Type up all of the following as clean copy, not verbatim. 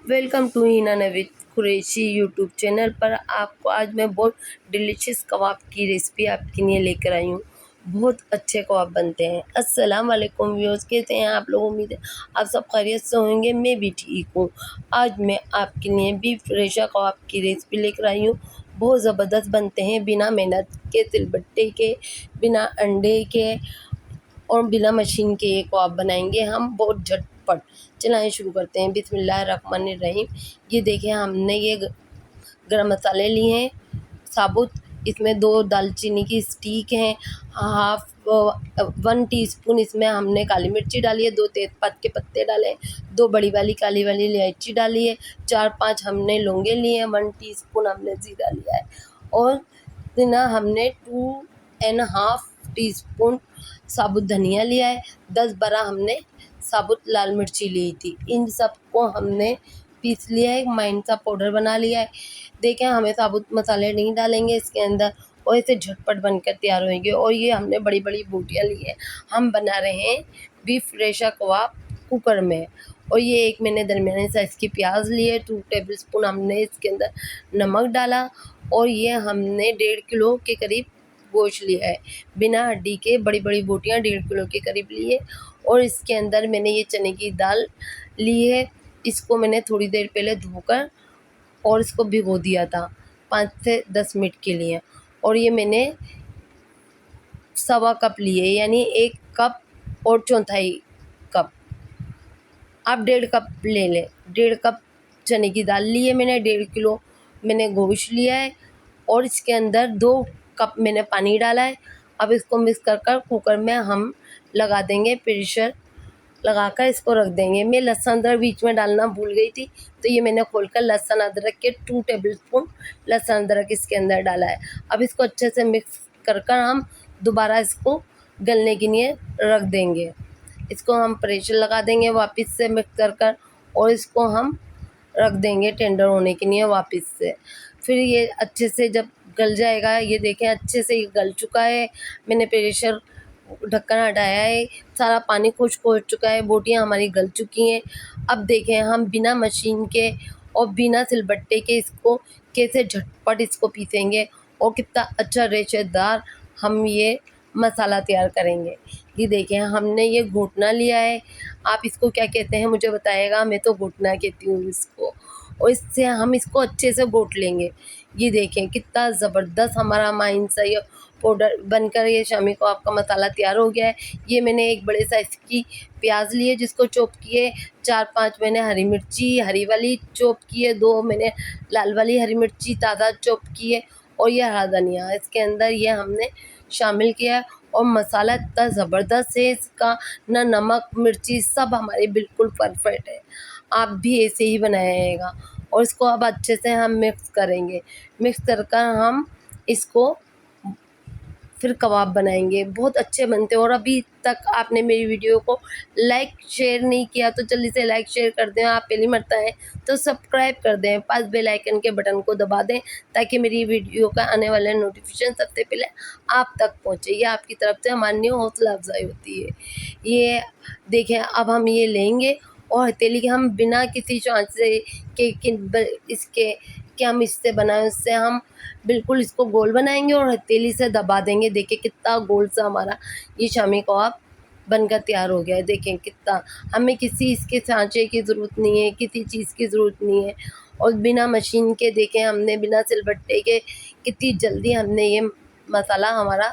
Welcome to Hina Naveed Qureshi YouTube channel पर। आपको आज मैं बहुत डिलीशियस कबाब की रेसिपी आपके लिए लेकर आई हूँ। बहुत अच्छे कबाब बनते हैं। अस्सलाम वालेकुम व्यूअर्स, कैसे हैं आप लोग? उम्मीद है आप सब खैरियत से होंगे। मैं भी ठीक हूँ। आज मैं आपके लिए बीफ रेशा कबाब की रेसिपी लेकर आई हूँ। बहुत ज़बरदस्त बनते हैं, बिना मेहनत के, सिलबट्टे के, बिना अंडे के और बिना मशीन के ये कबाब बनाएंगे हम बहुत झटपट। चलाएं शुरू करते हैं। बिस्मिल्लाहिर्रहमानिर्रहीम। ये देखें, हमने ये गरम मसाले लिए हैं साबुत। इसमें 2 दालचीनी की स्टिक हैं, हाफ 1 टीस्पून इसमें हमने काली मिर्ची डाली है, 2 तेज़पात के पत्ते डाले, 2 बड़ी वाली काली वाली इलायची डाली है, 4-5 हमने लौंगे लिए हैं, 1 टीस्पून हमने ज़ीरा लिया है और ना हमने 2.5 टीस्पून साबुत धनिया लिया है, 10-12 हमने साबुत लाल मिर्ची ली थी। इन सबको हमने पीस लिया है, एक माइन सा पाउडर बना लिया है। देखें, हमें साबुत मसाले नहीं डालेंगे इसके अंदर और इसे झटपट बनकर तैयार होंगे। और ये हमने बड़ी बड़ी बोटियाँ ली है। हम बना रहे हैं बीफ रेशा कबाब कुकर में। और ये एक मैंने दरमियाने साइज़ की प्याज ली है, 2 टेबलस्पून हमने इसके अंदर नमक डाला और ये हमने 1.5 किलो के करीब गोश्त लिया है, बिना हड्डी के, बड़ी बड़ी बोटियाँ 1.5 किलो के करीब ली है। और इसके अंदर मैंने ये चने की दाल ली है। इसको मैंने थोड़ी देर पहले धोकर और इसको भिगो दिया था 5 से 10 मिनट के लिए। और ये मैंने 1.25 कप लिए, यानी 1 कप और 1/4 कप, आप 1.5 कप ले लें। 1.5 कप चने की दाल ली है मैंने, 1.5 किलो मैंने गोश्त लिया है और इसके अंदर 2 कप मैंने पानी डाला है। अब इसको मिक्स कर कर कुकर में हम लगा देंगे, प्रेशर लगाकर इसको रख देंगे। मैं लहसुन अदरक बीच में डालना भूल गई थी, तो ये मैंने खोलकर लहसुन अदरक के 2 टेबलस्पून लहसुन अदरक इसके अंदर डाला है। अब इसको अच्छे से मिक्स कर कर हम दोबारा इसको गलने के लिए रख देंगे। इसको हम प्रेशर लगा देंगे वापस से मिक्स कर कर और इसको हम रख देंगे टेंडर होने के लिए वापस से। फिर ये अच्छे से जब गल जाएगा, ये देखें अच्छे से ये गल चुका है। मैंने प्रेशर ढक्कन हटाया है, सारा पानी खुश्क हो चुका है, बोटियाँ हमारी गल चुकी हैं। अब देखें, हम बिना मशीन के और बिना सिलबट्टे के इसको कैसे झटपट इसको पीसेंगे और कितना अच्छा रेशेदार हम ये मसाला तैयार करेंगे। ये देखें, हमने ये घुटना लिया है, आप इसको क्या कहते हैं मुझे बताइएगा, मैं तो घुटना कहती हूँ इसको। और इससे हम इसको अच्छे से घोट लेंगे। ये देखें कितना ज़बरदस्त हमारा माइन सा ये पाउडर बनकर ये शामी कबाब का मसाला तैयार हो गया है। ये मैंने एक बड़े साइज़ की प्याज ली है जिसको चॉप किए, 4-5 मैंने हरी मिर्ची हरी वाली चॉप की है, 2 मैंने लाल वाली हरी मिर्ची ताज़ा चॉप की है और ये हरा धनिया इसके अंदर ये हमने शामिल किया है। और मसाला इतना ज़बरदस्त है इसका, ना नमक मिर्ची सब हमारे बिल्कुल परफेक्ट है। आप भी ऐसे ही बनाइएगा। और इसको अब अच्छे से हम मिक्स करेंगे। मिक्स कर कर हम इसको फिर कबाब बनाएंगे, बहुत अच्छे बनते हैं। और अभी तक आपने मेरी वीडियो को लाइक शेयर नहीं किया तो जल्दी से लाइक शेयर कर दें। आप पहली मरतबा है तो सब्सक्राइब कर दें, पास बेल आइकन के बटन को दबा दें ताकि मेरी वीडियो का आने वाले नोटिफिकेशन सबसे पहले आप तक पहुँचे। ये आपकी तरफ से हमारी हौसला अफजाई होती है। ये देखें, अब हम ये लेंगे और हथेली के हम बिना किसी चाँच से इसके कि हम इससे बनाएं, उससे हम बिल्कुल इसको गोल बनाएंगे और हथेली से दबा देंगे। देखिए कितना गोल सा हमारा ये शामी कबाब बनकर तैयार हो गया है। देखें कितना, हमें किसी इसके सांचे की ज़रूरत नहीं है, किसी चीज़ की ज़रूरत नहीं है। और बिना मशीन के देखें, हमने बिना सिलबट्टे के कितनी जल्दी हमने ये मसाला हमारा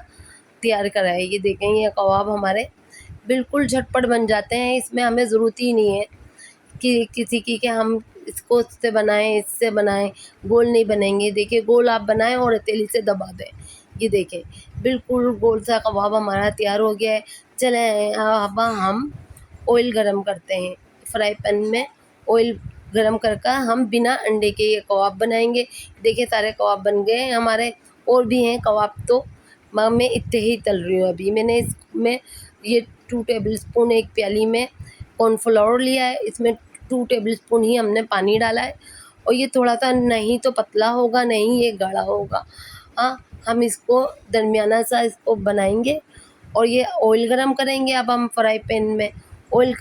तैयार करा है। ये देखें, ये कबाब हमारे बिल्कुल झटपट बन जाते हैं। इसमें हमें ज़रूरत ही नहीं है कि किसी की कि हम इसको इससे बनाएं इससे बनाएं, गोल नहीं बनेंगे। देखिए, गोल आप बनाएं और हथेली से दबा दें। ये देखें बिल्कुल गोल सा कबाब हमारा तैयार हो गया है। चलें अब हम ऑयल गरम करते हैं। फ्राई पैन में ऑयल गरम कर कर हम बिना अंडे के ये कबाब बनाएंगे। देखिए सारे कबाब बन गए हैं हमारे, और भी हैं कबाब, तो मगर मैं इतने ही तल रही हूँ अभी। मैंने इसमें ये 2 टेबलस्पून एक प्याली में कॉर्नफ्लोर लिया है, इसमें 2 टेबलस्पून ही हमने पानी डाला है। और ये थोड़ा सा नहीं तो पतला होगा, नहीं ये गाढ़ा होगा। हाँ, हम इसको दरमियाना सा इसको बनाएंगे और ये ऑयल गरम करेंगे अब हम फ्राई पैन में। ऑयल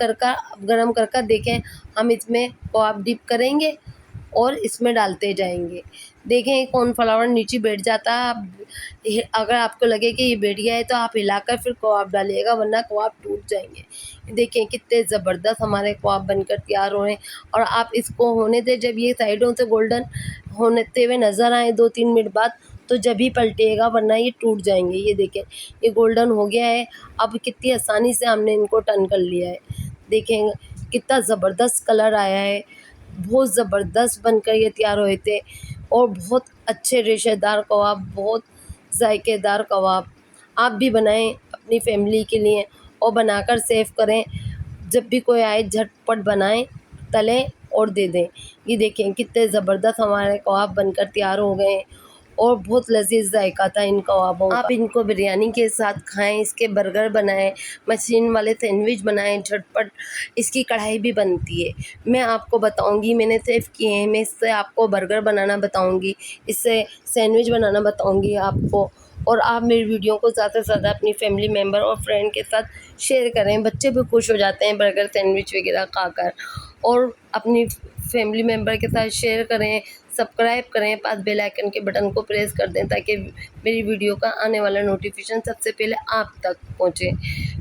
गरम कर देखें, हम इसमें कबाब डिप करेंगे और इसमें डालते जाएंगे। देखें कॉर्नफ्लावर नीचे बैठ जाता है। अगर आपको लगे कि ये बैठ गया है तो आप हिलाकर फिर कबाब डालिएगा, वरना कबाब टूट जाएंगे। देखें कितने ज़बरदस्त हमारे कबाब बनकर तैयार हो रहे हैं। और आप इसको होने दें, जब ये साइडों से गोल्डन होते हुए नज़र आए 2-3 मिनट बाद, तो जब ही पलटिएगा, वरना ये टूट जाएंगे। ये देखें ये गोल्डन हो गया है। अब कितनी आसानी से हमने इनको टर्न कर लिया है। देखें कितना ज़बरदस्त कलर आया है, बहुत ज़बरदस्त बनकर ये तैयार हुए थे और बहुत अच्छे रेशेदार कबाब, बहुत जायकेदार कबाब। आप भी बनाएं अपनी फैमिली के लिए और बनाकर सेव करें। जब भी कोई आए झटपट बनाएं, तलें और दे दें। ये देखें कितने ज़बरदस्त हमारे कबाब बनकर तैयार हो गए हैं और बहुत लजीज जायका था इन कबाबों का। आप इनको बिरयानी के साथ खाएं, इसके बर्गर बनाएं, मशीन वाले सैंडविच बनाएं, झटपट इसकी कढ़ाई भी बनती है। मैं आपको बताऊंगी, मैंने सेव किए हैं, मैं इससे आपको बर्गर बनाना बताऊंगी, इससे सैंडविच बनाना बताऊंगी आपको। और आप मेरी वीडियो को ज़्यादा से ज़्यादा अपनी फैमिली मेम्बर और फ्रेंड के साथ शेयर करें। बच्चे भी खुश हो जाते हैं बर्गर सैंडविच वगैरह खाकर। और अपनी फैमिली मेम्बर के साथ शेयर करें, सब्सक्राइब करें, पास बेल आइकन के बटन को प्रेस कर दें ताकि मेरी वीडियो का आने वाला नोटिफिकेशन सबसे पहले आप तक पहुंचे।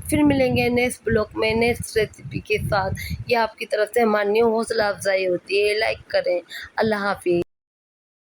फिर मिलेंगे नेक्स्ट ब्लॉग में नेक्स्ट रेसिपी के साथ। ये आपकी तरफ से हमारी न्यू हौसला अफजाई होती है। लाइक करें। अल्लाह हाफिज़।